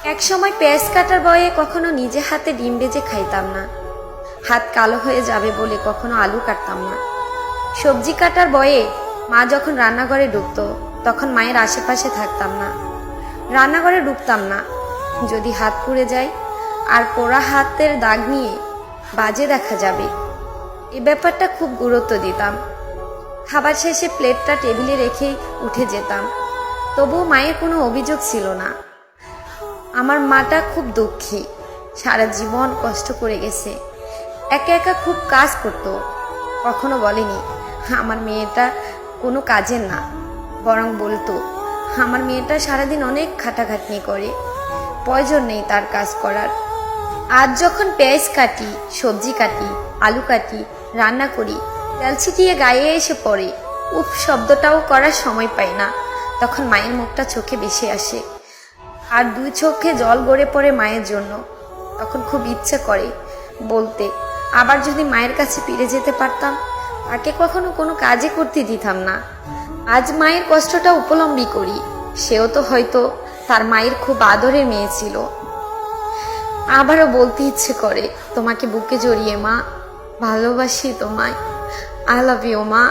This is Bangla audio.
এক সময় পেঁয়াজ কাটার বয়ে কখনো নিজে হাতে ডিম ভেজে খাইতাম না, হাত কালো হয়ে যাবে বলে কখনো আলু কাটতাম না। সবজি কাটার বয়ে মা যখন রান্নাঘরে ঢুকতো তখন মায়ের আশেপাশে থাকতাম না, রান্নাঘরে ঢুকতাম না। যদি হাত পুড়ে যায় আর পোড়া হাতের দাগ নিয়ে বাজে দেখা যাবে, এই ব্যাপারটা খুব গুরুত্ব দিতাম। খাবার শেষে প্লেটটা টেবিলে রেখেই উঠে যেতাম, তবুও মায়ের কোনো অভিযোগ ছিল না। আমার মাটা খুব দুঃখী, সারা জীবন কষ্ট করে গেছে, একা একা খুব কাজ করত। কখনো বলেনি আমার মেয়েটা কোনো কাজের না, বরং বলতো আমার মেয়েটা সারাদিন অনেক খাটাখাটনি করে, প্রয়োজন নেই তার কাজ করার। আজ যখন পেঁয়াজ কাটি, সবজি কাটি, আলু কাটি, রান্না করি, তেল ছিটিয়ে গায়ে এসে পড়ে, উফ শব্দটাও করার সময় পাই না, তখন মায়ের মুখটা চোখে ভেসে আসে আর দুই চোখে জল গড়ে পড়ে মায়ের জন্য। তখন খুব ইচ্ছে করে বলতে, আবার যদি মায়ের কাছে ফিরে যেতে পারতাম, তাকে কখনো কোনো কাজে করতে দিতাম না। আজ মায়ের কষ্টটা উপলব্ধি করি, সেও তো হয়তো তার মায়ের খুব আদরের মেয়ে ছিল। আবারও বলতে ইচ্ছে করে তোমাকে বুকে জড়িয়ে, মা ভালোবাসি তোমায়, আই লাভ ইউ মা।